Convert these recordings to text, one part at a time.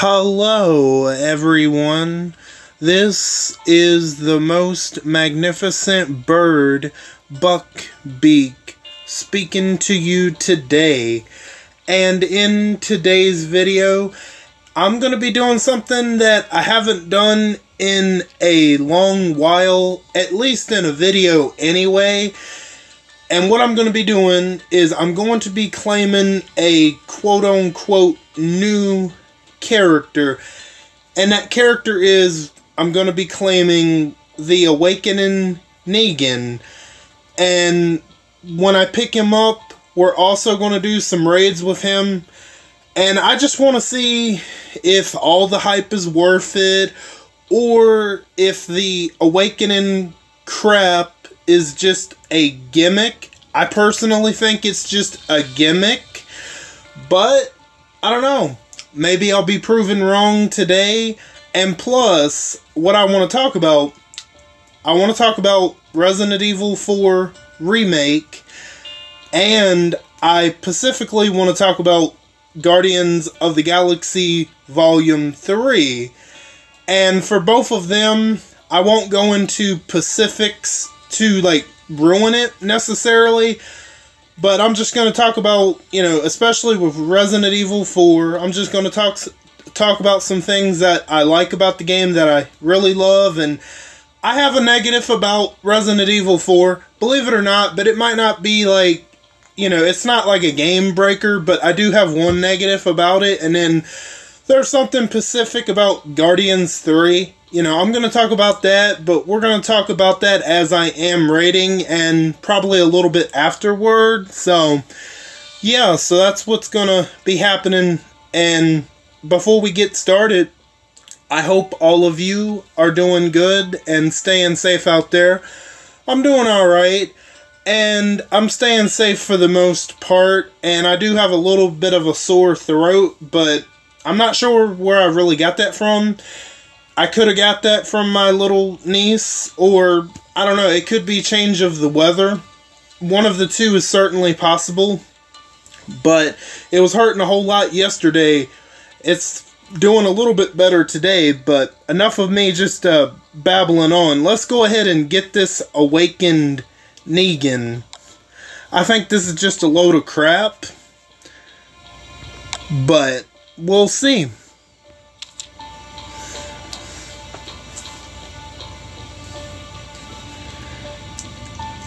Hello, everyone. This is the most magnificent bird, Beak, speaking to you today. And in today's video, I'm going to be doing something that I haven't done in a long while, at least in a video anyway. And what I'm going to be doing is I'm going to be claiming a quote-unquote new character, and that character is, I'm going to be claiming the Awakening Negan. And when I pick him up, we're also going to do some raids with him, and I just want to see if all the hype is worth it, or if the Awakening crap is just a gimmick. I personally think it's just a gimmick, but I don't know. Maybe I'll be proven wrong today. And plus, what I want to talk about, I want to talk about Resident Evil 4 Remake, and I specifically want to talk about Guardians of the Galaxy Volume 3. And for both of them, I won't go into specifics to ruin it necessarily, but I'm just going to talk about, especially with Resident Evil 4, I'm just going to talk about some things that I like about the game that I really love. And I have a negative about Resident Evil 4, believe it or not, but it might not be it's not like a game breaker, but I do have one negative about it. And then there's something specific about Guardians 3. I'm going to talk about that, but we're going to talk about that as I am rating and probably a little bit afterward. So, yeah, so that's what's going to be happening. And before we get started, I hope all of you are doing good and staying safe out there. I'm doing alright, and I'm staying safe for the most part, and I do have a little bit of a sore throat, but I'm not sure where I really got that from. I could have got that from my little niece, or, I don't know, it could be change of the weather. One of the two is certainly possible, but it was hurting a whole lot yesterday. It's doing a little bit better today, but enough of me just babbling on. Let's go ahead and get this Awakened Negan. I think this is just a load of crap, but we'll see.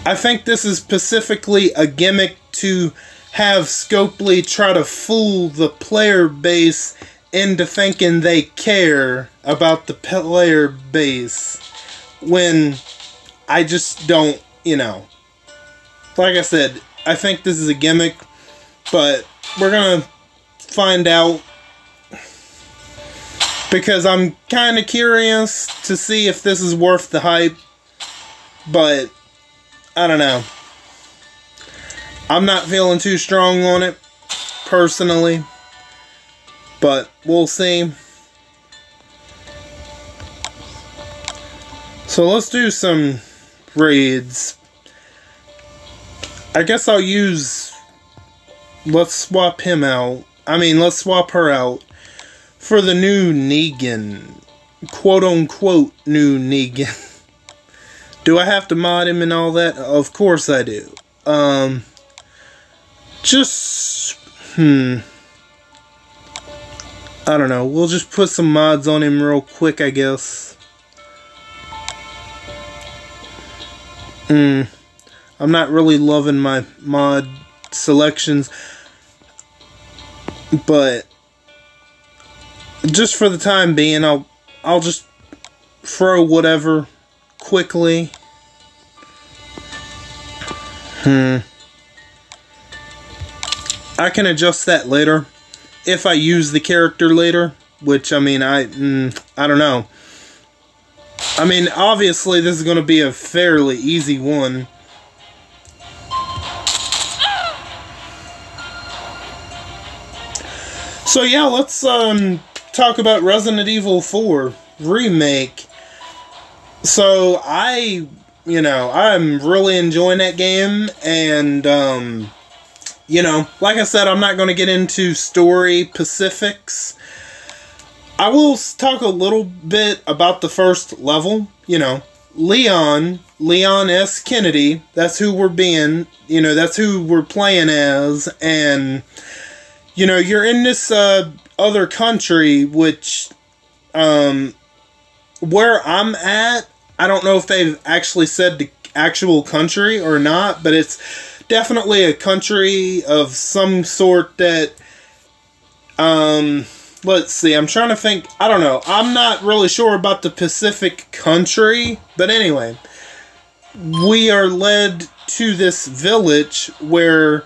I think this is specifically a gimmick to have Scopely try to fool the player base into thinking they care about the player base, when I just don't, Like I said, I think this is a gimmick, but we're gonna find out, because I'm kind of curious to see if this is worth the hype, but I don't know. I'm not feeling too strong on it, personally, but we'll see. So let's do some raids. I guess I'll use... Let's swap him out. Let's swap her out for the new Negan. Quote-unquote new Negan. Do I have to mod him and all that? Of course I do. I don't know. We'll just put some mods on him real quick, I guess. I'm not really loving my mod selections, but just for the time being, I'll just throw whatever quickly. I can adjust that later if I use the character later, which I don't know. Obviously this is going to be a fairly easy one. So yeah, let's talk about Resident Evil 4 Remake. So I'm really enjoying that game, and like I said, I'm not going to get into story specifics. I will talk a little bit about the first level. You know, Leon S. Kennedy, that's who we're being, you know, that's who we're playing as, and, you know, you're in this, other country, which, where I'm at, I don't know if they've actually said the actual country or not, but it's definitely a country of some sort that, let's see, I'm trying to think, I don't know, I'm not really sure about the Pacific country, but anyway, we are led to this village where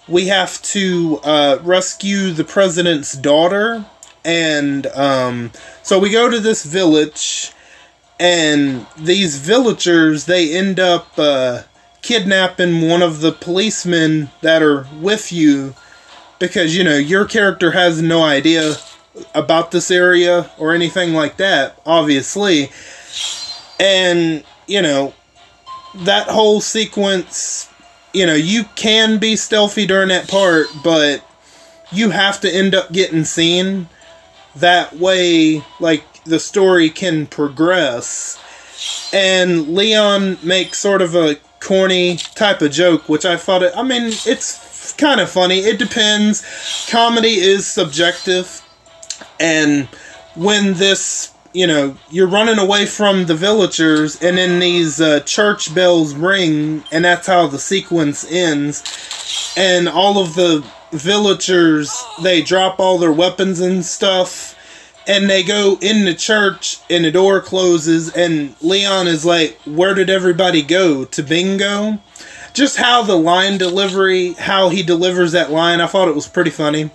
we have to rescue the president's daughter, and so we go to this village, and these villagers, they end up kidnapping one of the policemen that are with you, because, you know, your character has no idea about this area or anything like that, obviously, and, you know, that whole sequence, you know, you can be stealthy during that part, but you have to end up getting seen. That way, like, the story can progress. And Leon makes sort of a corny type of joke, which I thought, I mean, it's kind of funny. It depends. Comedy is subjective. And when this, you know, you're running away from the villagers, and then these church bells ring, and that's how the sequence ends. And all of the villagers, they drop all their weapons and stuff, and they go in the church, and the door closes, and Leon is like, where did everybody go? To bingo? Just how the line delivery, how he delivers that line, I thought it was pretty funny.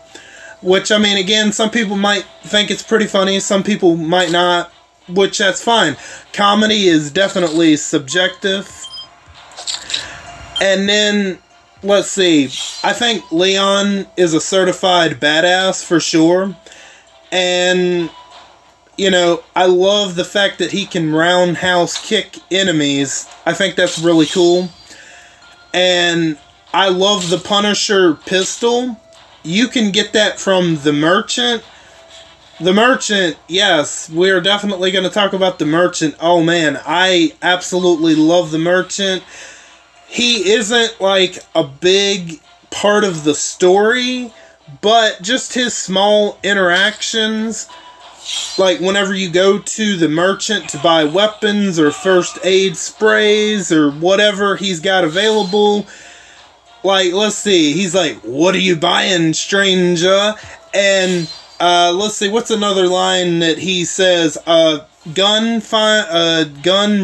Which, I mean, again, some people might think it's pretty funny, some people might not, which that's fine. Comedy is definitely subjective. And then, let's see, I think Leon is a certified badass for sure. And, you know, I love the fact that he can roundhouse kick enemies. I think that's really cool. And I love the Punisher pistol. You can get that from the Merchant. The Merchant, yes, we're definitely going to talk about the Merchant. Oh man, I absolutely love the Merchant. He isn't like a big part of the story, but just his small interactions, like whenever you go to the Merchant to buy weapons or first aid sprays or whatever he's got available. Like, let's see, he's like, what are you buying, stranger? And, let's see, what's another line that he says? Gun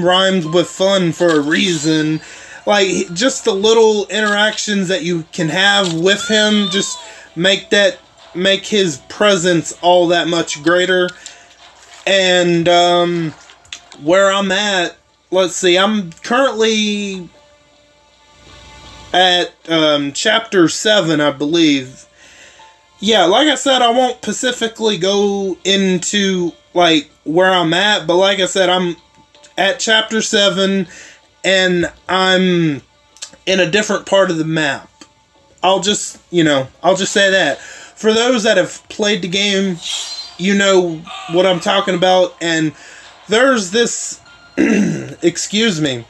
rhymes with fun for a reason. Like, just the little interactions that you can have with him just make his presence all that much greater. And, where I'm at, let's see, I'm currently at chapter 7, I believe. Yeah, like I said, I won't specifically go into like where I'm at, but like I said, I'm at chapter 7 and I'm in a different part of the map. I'll just, you know, I'll just say that. For those that have played the game, you know what I'm talking about. And there's this excuse me,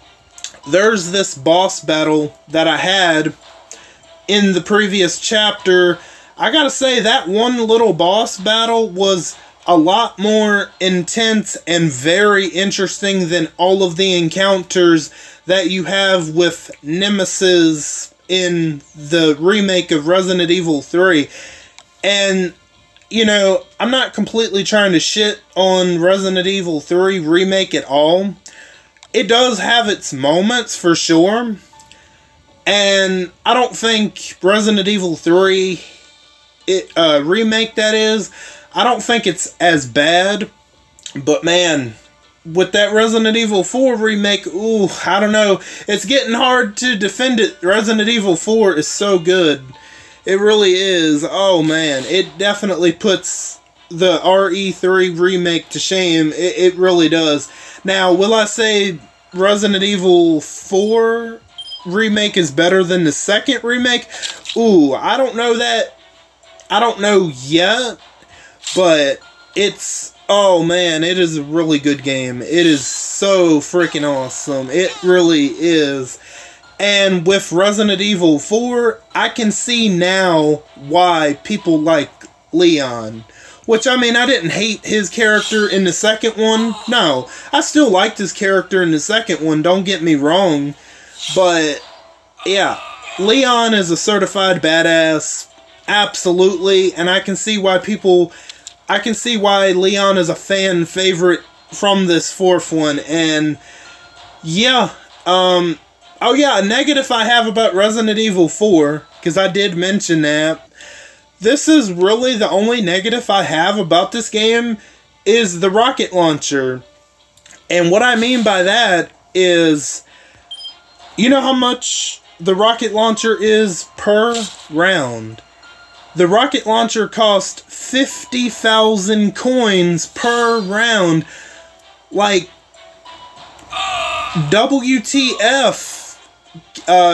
there's this boss battle that I had in the previous chapter. I gotta say, that one little boss battle was a lot more intense and very interesting than all of the encounters that you have with Nemesis in the remake of Resident Evil 3. And, you know, I'm not completely trying to shit on Resident Evil 3 Remake at all. It does have its moments, for sure. And I don't think Resident Evil 3 Remake, that is, I don't think it's as bad. But man, with that Resident Evil 4 Remake, ooh, I don't know. It's getting hard to defend it. Resident Evil 4 is so good. It really is. Oh man, it definitely puts the RE3 Remake to shame. It really does. Now, will I say Resident Evil 4 Remake is better than the second remake? Ooh, I don't know that. I don't know yet, but it's Oh man, it is a really good game. It is so freaking awesome. It really is. And with Resident Evil 4, I can see now why people like Leon. Which, I mean, I didn't hate his character in the second one. No, I still liked his character in the second one, don't get me wrong. But, yeah, Leon is a certified badass. Absolutely. And I can see why Leon is a fan favorite from this fourth one. And, yeah, oh yeah, a negative I have about Resident Evil 4, because I did mention that. This is really the only negative I have about this game, is the rocket launcher. And what I mean by that is, you know how much the rocket launcher is per round? The rocket launcher cost 50,000 coins per round. Like, WTF,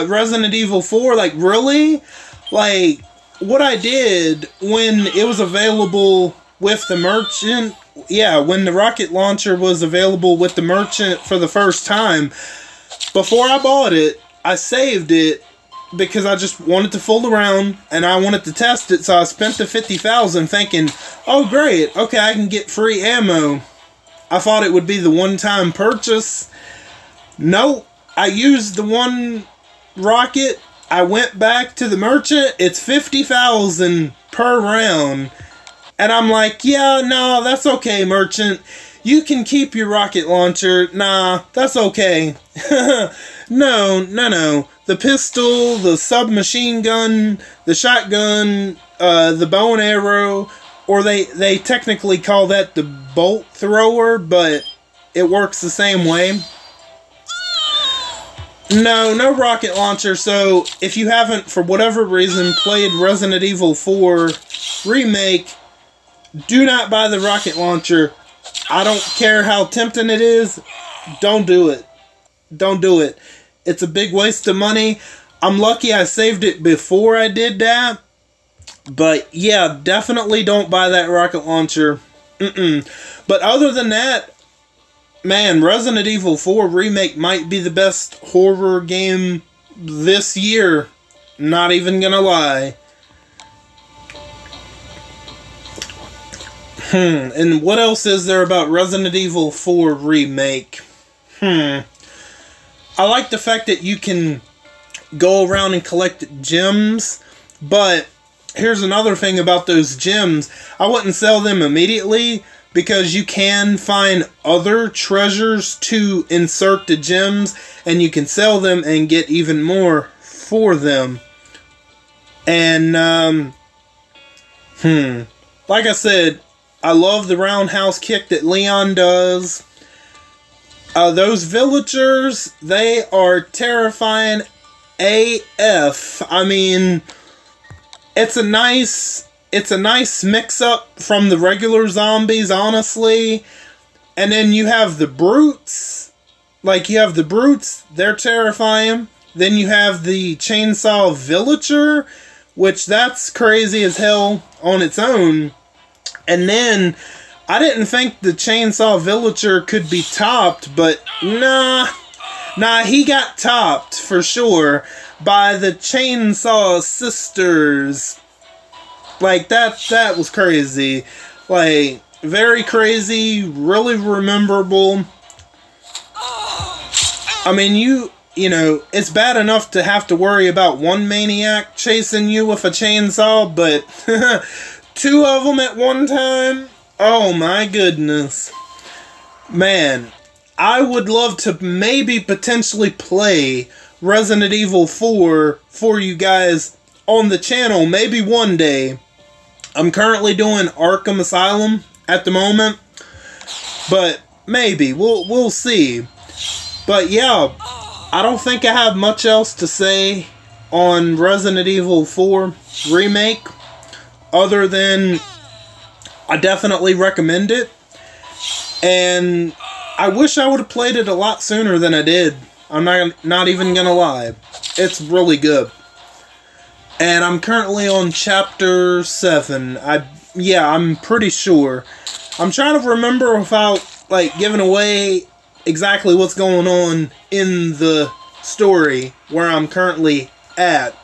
Resident Evil 4, like, really? Like, what I did when it was available with the merchant, yeah, when the rocket launcher was available with the merchant for the first time, before I bought it, I saved it because I just wanted to fool around and I wanted to test it, so I spent the 50,000 thinking, oh great, okay, I can get free ammo. I thought it would be the one-time purchase. Nope, I used the one rocket, I went back to the merchant, it's 50,000 per round. And I'm like, yeah, no, that's okay, merchant. You can keep your rocket launcher. Nah, that's okay. No. The pistol, the submachine gun, the shotgun, the bow and arrow, or they technically call that the bolt thrower, but it works the same way. No rocket launcher, so if you haven't, for whatever reason, played Resident Evil 4 Remake, do not buy the rocket launcher. I don't care how tempting it is, don't do it. Don't do it. It's a big waste of money. I'm lucky I saved it before I did that, but yeah, definitely don't buy that rocket launcher. But other than that, man, Resident Evil 4 Remake might be the best horror game this year. Not even gonna lie. And what else is there about Resident Evil 4 Remake? I like the fact that you can go around and collect gems, but here's another thing about those gems. I wouldn't sell them immediately, because you can find other treasures to insert the gems, and you can sell them and get even more for them. And, like I said, I love the roundhouse kick that Leon does. Those villagers, they are terrifying AF. I mean, it's a nice mix-up from the regular zombies, honestly. And then you have the brutes. Like, you have the brutes, they're terrifying. Then you have the chainsaw villager, which that's crazy as hell on its own. And then, I didn't think the chainsaw villager could be topped, but nah, he got topped, for sure, by the chainsaw sisters. Like, that was crazy. Like, very crazy, really memorable. I mean, you know, it's bad enough to have to worry about one maniac chasing you with a chainsaw, but two of them at one time? Oh my goodness. Man, I would love to maybe potentially play Resident Evil 4 for you guys on the channel, maybe one day. I'm currently doing Arkham Asylum at the moment, but maybe we'll see. But yeah, I don't think I have much else to say on Resident Evil 4 Remake, other than I definitely recommend it, and I wish I would have played it a lot sooner than I did. I'm not even gonna lie, it's really good. And I'm currently on Chapter 7. I'm pretty sure. I'm trying to remember without, like, giving away exactly what's going on in the story where I'm currently at.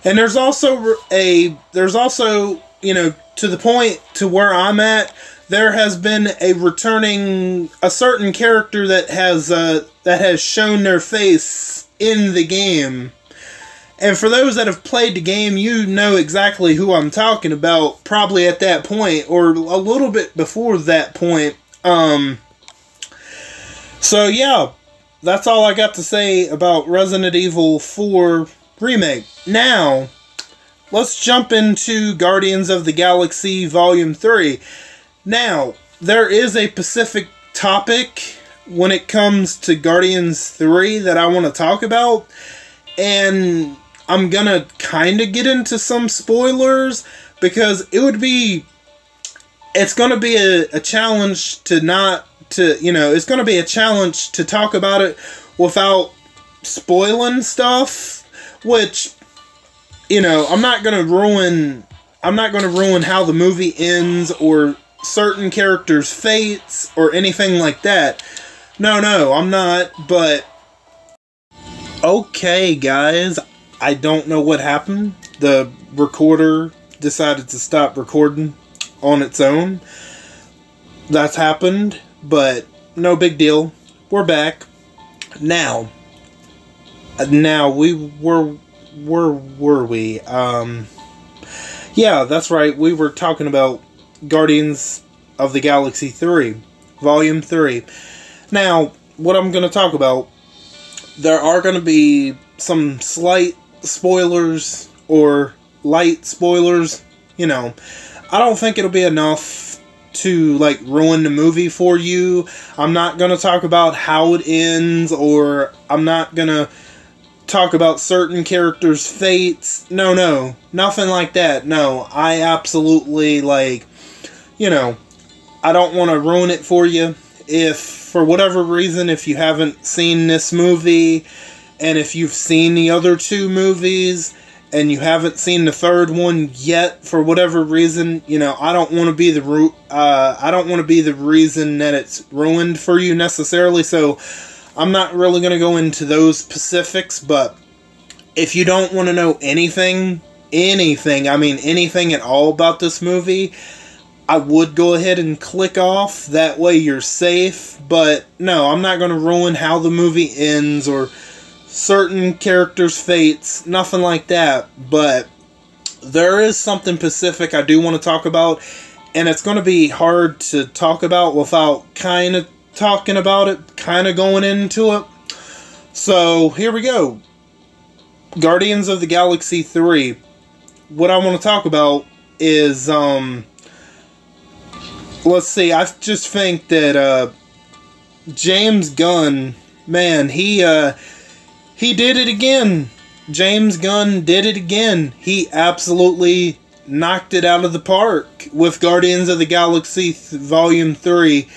And there's also, you know, to the point to where I'm at, there has been a certain character that has shown their face in the game. And for those that have played the game, you know exactly who I'm talking about, probably at that point, or a little bit before that point. So yeah, that's all I got to say about Resident Evil 4 Remake. Now, let's jump into Guardians of the Galaxy Volume 3. Now, there is a specific topic when it comes to Guardians 3 that I want to talk about, and I'm gonna kind of get into some spoilers, because it's gonna be a challenge it's gonna be a challenge to talk about it without spoiling stuff, which, you know, I'm not gonna ruin how the movie ends or certain characters' fates or anything like that. No, I'm not, but okay, guys, I don't know what happened. The recorder decided to stop recording on its own. That's happened, but no big deal. We're back. Now where were we? Yeah, that's right. We were talking about Guardians of the Galaxy 3, Volume 3. Now, what I'm going to talk about, there are going to be some slight spoilers or light spoilers. You know, I don't think it'll be enough to, like, ruin the movie for you. I'm not going to talk about how it ends, or I'm not going to talk about certain characters' fates. No, nothing like that. No, I absolutely, like, you know, I don't want to ruin it for you. If, for whatever reason, if you haven't seen this movie, and if you've seen the other two movies, and you haven't seen the third one yet, for whatever reason, you know, I don't want to be the reason that it's ruined for you necessarily. So I'm not really going to go into those specifics. But if you don't want to know anything at all about this movie, I would go ahead and click off. That way you're safe. But no, I'm not going to ruin how the movie ends or certain characters' fates. Nothing like that. But there is something specific I do want to talk about. And it's going to be hard to talk about without kind of talking about it, kind of going into it. So here we go. Guardians of the Galaxy 3. What I want to talk about is, let's see, I just think that James Gunn, man, he did it again. James Gunn did it again. He absolutely knocked it out of the park with Guardians of the Galaxy Volume 3.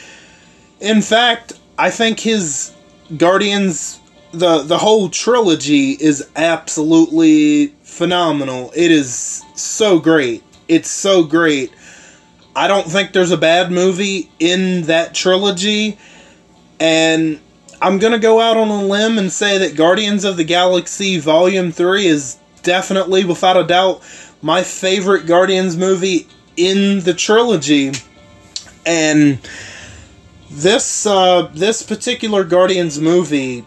In fact, I think his Guardians, the whole trilogy is absolutely phenomenal. It is so great. It's so great. I don't think there's a bad movie in that trilogy, and I'm going to go out on a limb and say that Guardians of the Galaxy Volume 3 is definitely, without a doubt, my favorite Guardians movie in the trilogy. And this particular Guardians movie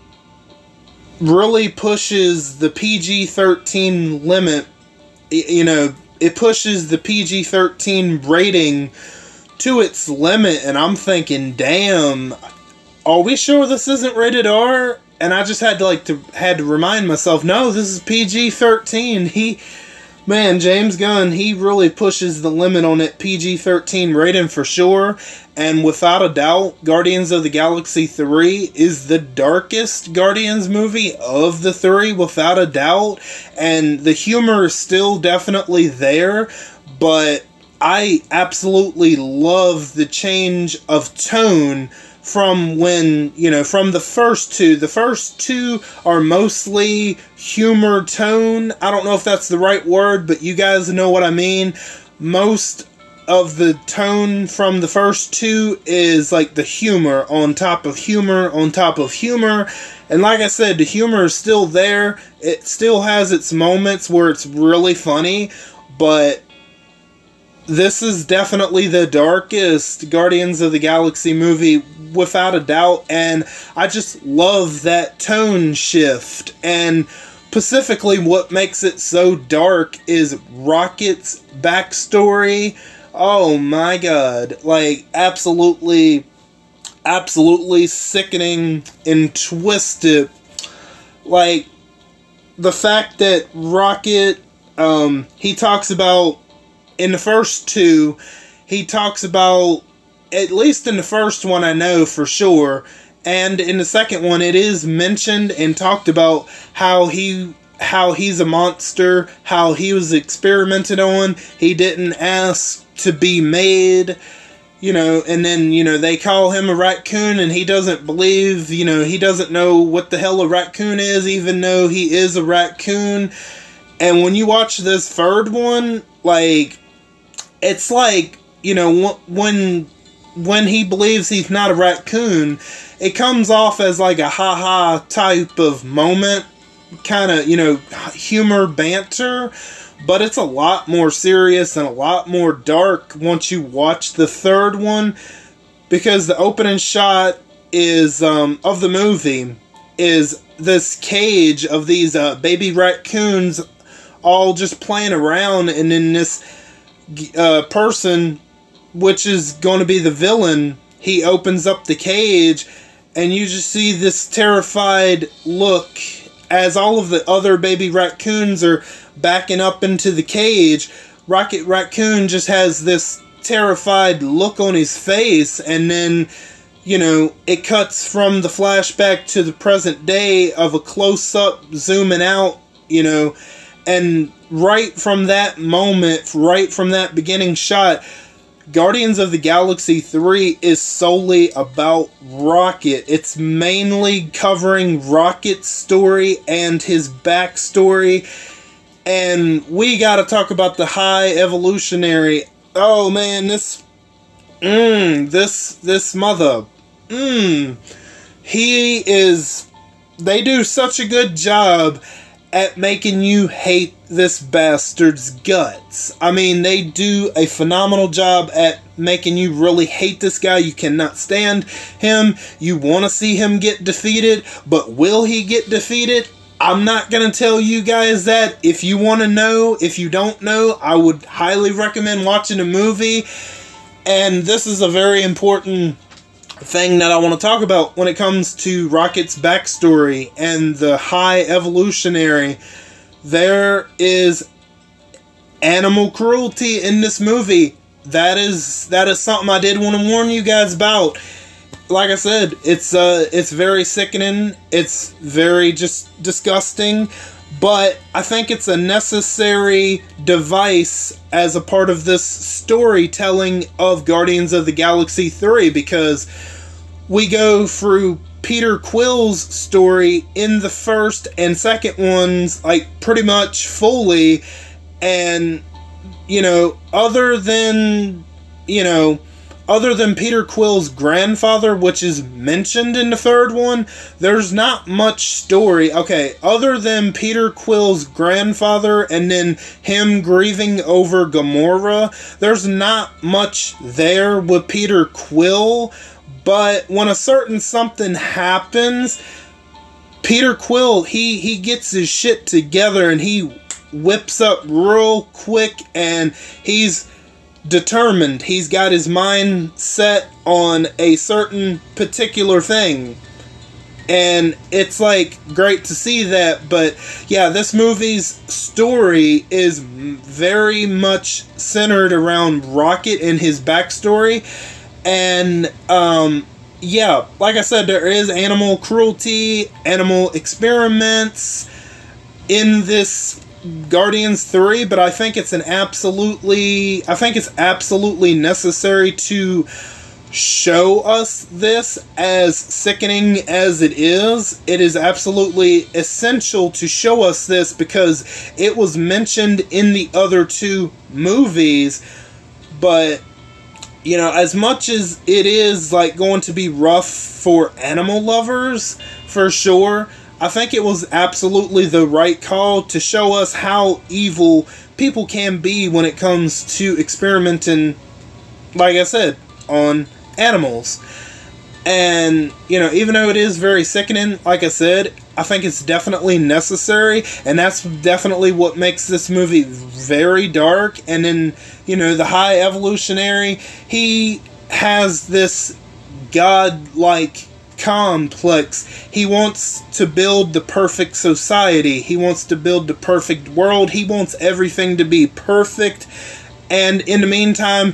really pushes the PG-13 limit. You know, it pushes the PG-13 rating to its limit, and I'm thinking, damn, are we sure this isn't rated R? And I just had to remind myself, no, this is PG-13. James Gunn, he really pushes the limit on that PG-13 rating for sure. And without a doubt, Guardians of the Galaxy 3 is the darkest Guardians movie of the three, without a doubt. And the humor is still definitely there, but I absolutely love the change of tone from when, you know, from the first two. The first two are mostly humor tone. I don't know if that's the right word, but you guys know what I mean. Most of the tone from the first two is like the humor on top of humor on top of humor. And like I said, the humor is still there. It still has its moments where it's really funny, but this is definitely the darkest Guardians of the Galaxy movie, without a doubt, and I just love that tone shift. And specifically what makes it so dark is Rocket's backstory. Oh my god, like absolutely sickening and twisted. Like the fact that Rocket, he talks about in the first two, he talks about, at least in the first one I know for sure, and in the second one it is mentioned and talked about how he's a monster, how he was experimented on, he didn't ask to be made, you know, and then, you know, they call him a raccoon and he doesn't believe, you know, he doesn't know what the hell a raccoon is, even though he is a raccoon. And when you watch this third one, like, it's like, you know, when he believes he's not a raccoon, it comes off as like a ha-ha type of moment, kind of, you know, humor banter, but it's a lot more serious and a lot more dark once you watch the third one, because the opening shot is of the movie is this cage of these baby raccoons all just playing around, and then this person, which is going to be the villain, he opens up the cage and you just see this terrified look as all of the other baby raccoons are backing up into the cage. Rocket Raccoon just has this terrified look on his face, and then, you know, it cuts from the flashback to the present day of a close-up zooming out, you know, and right from that moment, right from that beginning shot, Guardians of the Galaxy 3 is solely about Rocket. It's mainly covering Rocket's story and his backstory. And we gotta talk about the High Evolutionary. Oh man, this mother. He is... They do such a good job at making you hate this bastard's guts. I mean, they do a phenomenal job at making you really hate this guy. You cannot stand him. You want to see him get defeated, but will he get defeated? I'm not going to tell you guys that. If you want to know, if you don't know, I would highly recommend watching the movie. And this is a very important thing that I want to talk about when it comes to Rocket's backstory and the High Evolutionary. There is animal cruelty in this movie. That is something I did want to warn you guys about. Like I said, it's very sickening. It's very just disgusting. But I think it's a necessary device as a part of this storytelling of Guardians of the Galaxy 3, because we go through Peter Quill's story in the first and second ones, like, pretty much fully, and, you know, other than Peter Quill's grandfather, which is mentioned in the third one, there's not much story. Okay, other than Peter Quill's grandfather and then him grieving over Gamora, there's not much there with Peter Quill. But when a certain something happens, Peter Quill, he gets his shit together and he whips up real quick, and he's determined. He's got his mind set on a certain particular thing. And it's like great to see that. But yeah, this movie's story is very much centered around Rocket and his backstory. And yeah, like I said, there is animal cruelty, animal experiments in this Guardians 3, but I think it's absolutely necessary to show us this, as sickening as it is. It is absolutely essential to show us this because it was mentioned in the other two movies, But, you know, as much as it is, like, going to be rough for animal lovers, for sure, I think it was absolutely the right call to show us how evil people can be when it comes to experimenting, like I said, on animals. And, you know, even though it is very sickening, like I said, I think it's definitely necessary, and that's definitely what makes this movie very dark. And then, you know, the High Evolutionary, he has this godlike complex. He wants to build the perfect society. He wants to build the perfect world. He wants everything to be perfect. And in the meantime,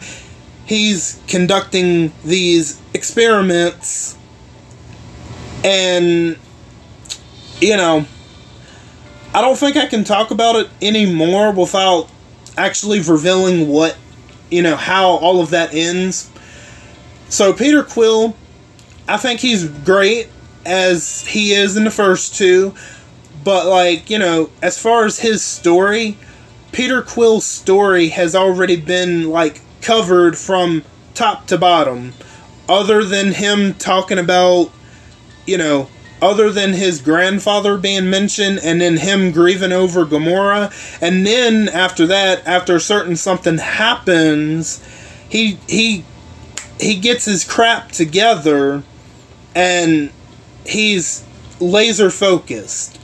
he's conducting these experiments, and, you know, I don't think I can talk about it anymore without actually revealing what, you know, how all of that ends. So Peter Quill, I think he's great as he is in the first two, but, like, you know, as far as his story, Peter Quill's story has already been, like, covered from top to bottom. Other than him talking about, you know, other than his grandfather being mentioned, and then him grieving over Gamora, and then after that, after a certain something happens, he gets his crap together, and he's laser focused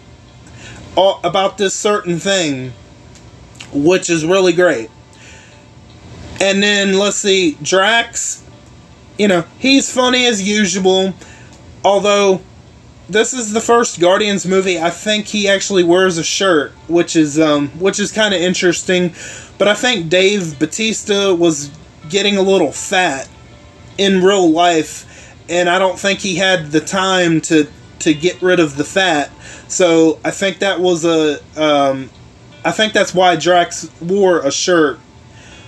about this certain thing, which is really great. And then, let's see, Drax, you know, he's funny as usual, although this is the first Guardians movie I think he actually wears a shirt, which is kind of interesting. But I think Dave Bautista was getting a little fat in real life, and I don't think he had the time to get rid of the fat. So I think that was I think that's why Drax wore a shirt.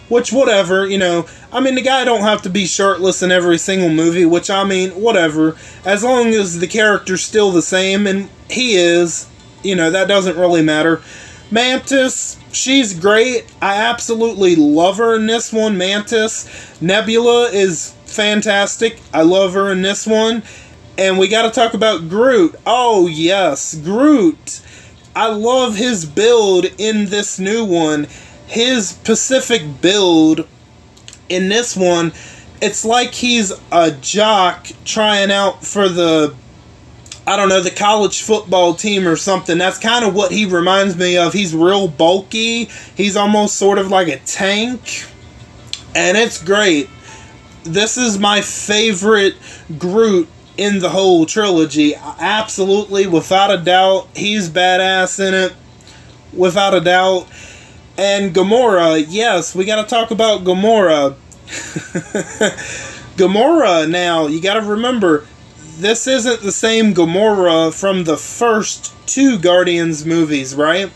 Which, whatever, you know, I mean, the guy don't have to be shirtless in every single movie, which, I mean, whatever. As long as the character's still the same, and he is, you know, that doesn't really matter. Mantis, she's great. I absolutely love her in this one, Mantis. Nebula is fantastic. I love her in this one. And we gotta talk about Groot. Oh, yes, Groot. I love his build in this new one. His Pacific build in this one, it's like he's a jock trying out for the, I don't know, the college football team or something. That's kind of what he reminds me of. He's real bulky. He's almost sort of like a tank. And it's great. This is my favorite Groot in the whole trilogy. Absolutely, without a doubt. He's badass in it. Without a doubt. And Gamora, yes, we gotta talk about Gamora. Gamora, now, you gotta remember, this isn't the same Gamora from the first two Guardians movies, right?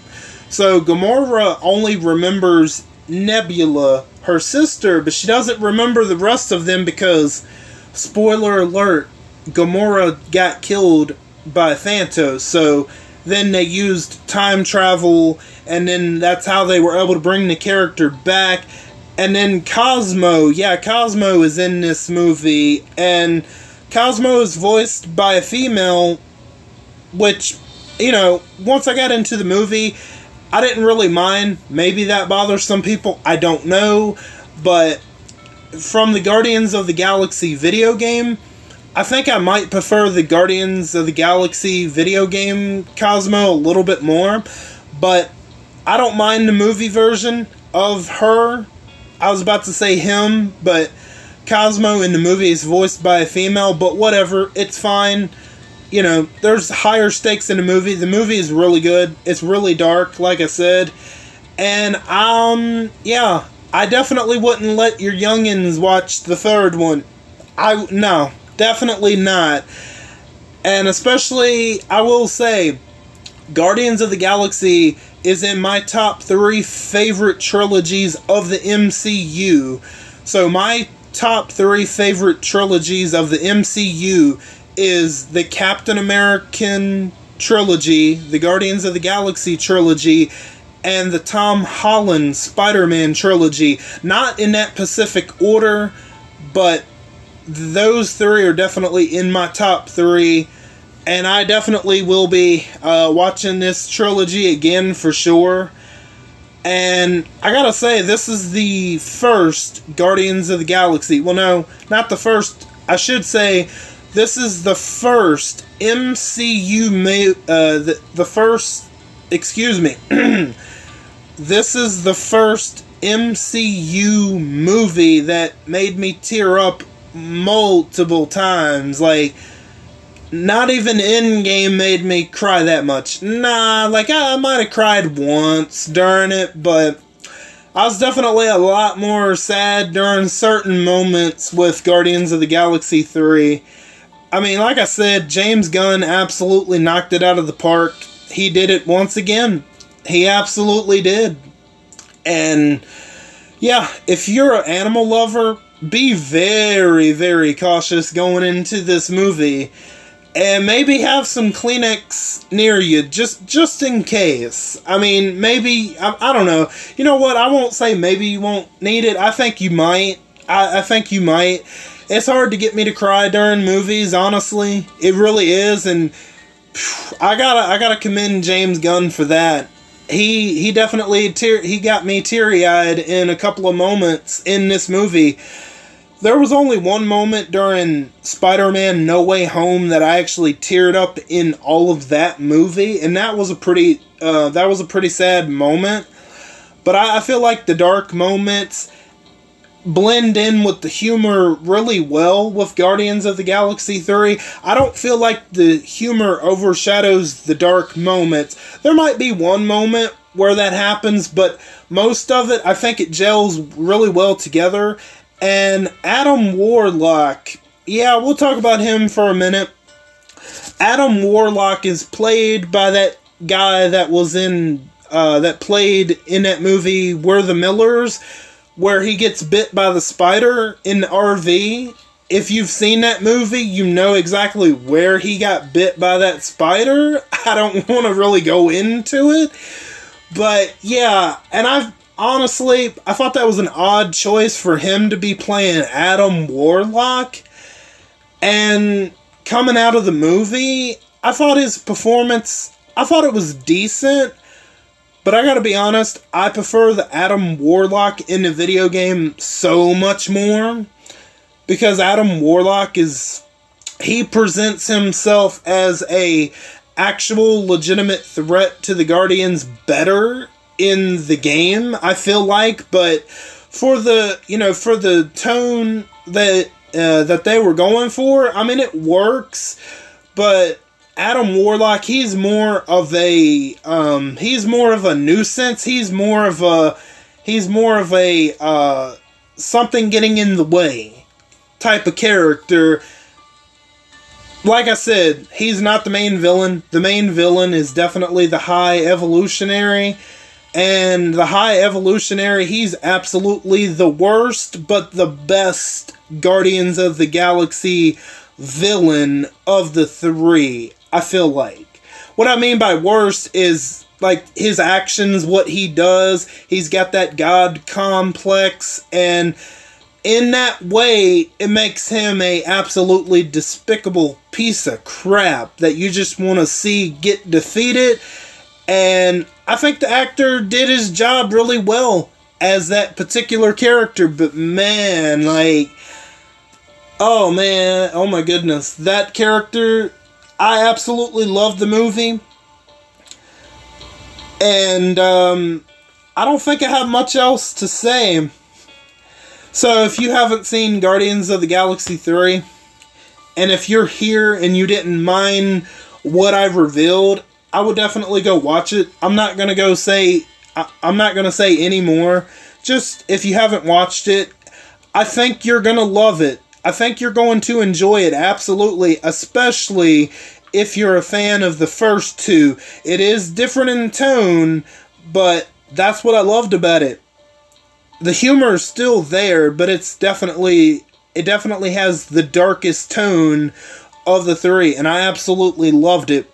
So Gamora only remembers Nebula, her sister, but she doesn't remember the rest of them because, spoiler alert, Gamora got killed by Thanos. So then they used time travel, and then that's how they were able to bring the character back. And then Cosmo, yeah, Cosmo is in this movie, and Cosmo is voiced by a female, which, you know, once I got into the movie, I didn't really mind. Maybe that bothers some people, I don't know, but from the Guardians of the Galaxy video game, I think I might prefer the Guardians of the Galaxy video game Cosmo a little bit more, but I don't mind the movie version of her. I was about to say him, but Cosmo in the movie is voiced by a female, but whatever, it's fine. You know, there's higher stakes in the movie. The movie is really good. It's really dark, like I said. And, yeah, I definitely wouldn't let your youngins watch the third one. No, definitely not. And especially, I will say, Guardians of the Galaxy is in my top 3 favorite trilogies of the MCU. So my top 3 favorite trilogies of the MCU is the Captain American trilogy, the Guardians of the Galaxy trilogy, and the Tom Holland Spider-Man trilogy. Not in that specific order, but those three are definitely in my top three. And I definitely will be watching this trilogy again for sure. And I gotta say, this is the first Guardians of the Galaxy. Well, no, not the first. I should say, this is the first MCU... This is the first MCU movie that made me tear up multiple times. Like, not even Endgame made me cry that much. Nah, like, I might have cried once during it, but I was definitely a lot more sad during certain moments with Guardians of the Galaxy 3. I mean, like I said, James Gunn absolutely knocked it out of the park. He did it once again. He absolutely did. And, yeah, if you're an animal lover, be very, very cautious going into this movie. And maybe have some Kleenex near you, just in case. I mean, maybe, I don't know. You know what, I won't say maybe you won't need it. I think you might. I think you might. It's hard to get me to cry during movies, honestly. It really is, and I gotta commend James Gunn for that. He definitely, he got me teary-eyed in a couple of moments in this movie. There was only one moment during Spider-Man No Way Home that I actually teared up in all of that movie, and that was a pretty sad moment. But I feel like the dark moments blend in with the humor really well with Guardians of the Galaxy 3. I don't feel like the humor overshadows the dark moments. There might be one moment where that happens, but most of it, I think it gels really well together. And Adam Warlock, yeah, we'll talk about him for a minute. Adam Warlock is played by that guy that was in, that played in that movie We're the Millers, where he gets bit by the spider in the RV. If you've seen that movie, you know exactly where he got bit by that spider. I don't want to really go into it. But, yeah, and honestly, I thought that was an odd choice for him to be playing Adam Warlock. And coming out of the movie, I thought his performance, I thought it was decent. But I gotta be honest, I prefer the Adam Warlock in the video game so much more. Because Adam Warlock he presents himself as a actual legitimate threat to the Guardians better in the game, I feel like. But for the, for the tone that they were going for, I mean, it works. But Adam Warlock, he's more of a nuisance. He's more of a something getting in the way type of character. Like I said, he's not the main villain. The main villain is definitely the High Evolutionary. And the High Evolutionary, he's absolutely the worst, but the best Guardians of the Galaxy villain of the three, I feel like. What I mean by worst is, like, his actions, what he does. He's got that god complex, and in that way, it makes him a absolutely despicable piece of crap that you just want to see get defeated. And I think the actor did his job really well as that particular character. But man, like, oh man, oh my goodness, that character, I absolutely loved the movie. And I don't think I have much else to say. So if you haven't seen Guardians of the Galaxy 3, and if you're here and you didn't mind what I've revealed, I would definitely go watch it. I'm not gonna say any more. Just, if you haven't watched it, I think you're gonna love it. I think you're going to enjoy it, absolutely, especially if you're a fan of the first two. It is different in tone, but that's what I loved about it. The humor is still there, but it definitely has the darkest tone of the three, and I absolutely loved it.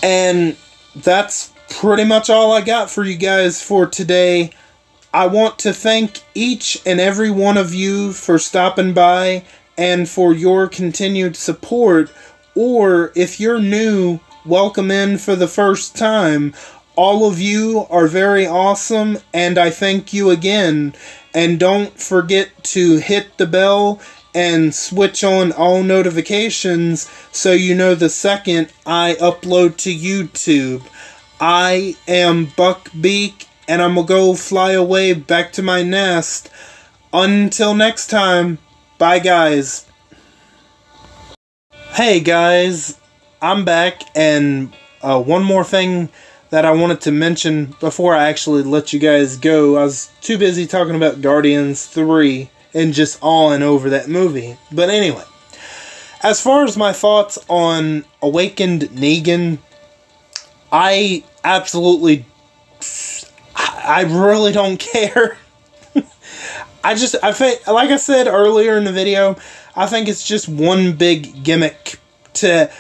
And that's pretty much all I got for you guys for today. I want to thank each and every one of you for stopping by and for your continued support. Or if you're new, welcome in for the first time. All of you are very awesome, and I thank you again. And don't forget to hit the bell and switch on all notifications so you know the second I upload to YouTube. I am Beak, and I'm gonna go fly away back to my nest. Until next time, bye guys. Hey guys, I'm back, and one more thing that I wanted to mention before I actually let you guys go. I was too busy talking about Guardians 3 and just awing over that movie. But anyway, as far as my thoughts on Awakened Negan, I really don't care. I think, like I said earlier in the video, I think it's just one big gimmick to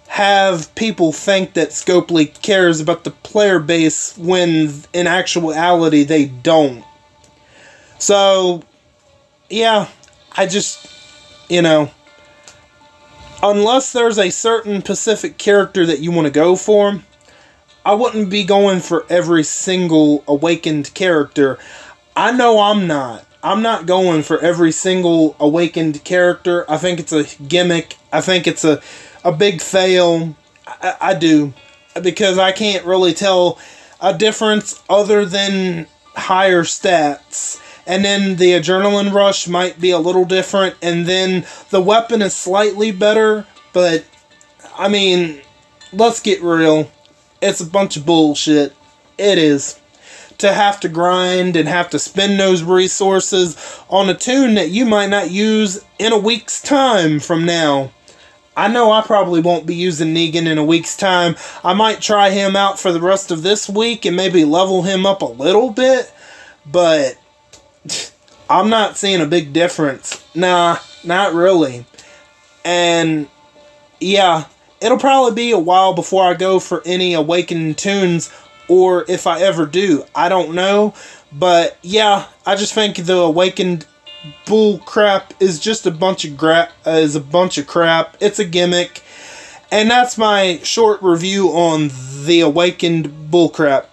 have people think that Scopely cares about the player base when in actuality they don't. So, yeah, I just, unless there's a certain specific character that you want to go for, I wouldn't be going for every single Awakened character. I know I'm not. I'm not going for every single Awakened character. I think it's a gimmick. I think it's a big fail. I do. Because I can't really tell a difference other than higher stats. And then the adrenaline rush might be a little different. And then the weapon is slightly better. But, I mean, let's get real. It's a bunch of bullshit. It is. To have to grind and have to spend those resources on a tune that you might not use in a week's time from now. I know I probably won't be using Negan in a week's time. I might try him out for the rest of this week and maybe level him up a little bit. But I'm not seeing a big difference. Nah, not really. And yeah, it'll probably be a while before I go for any Awakened tunes, or if I ever do. I don't know. But yeah, I just think the Awakened bull crap is just a bunch of crap. It's a gimmick. And that's my short review on the Awakened bull crap.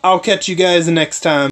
I'll catch you guys next time.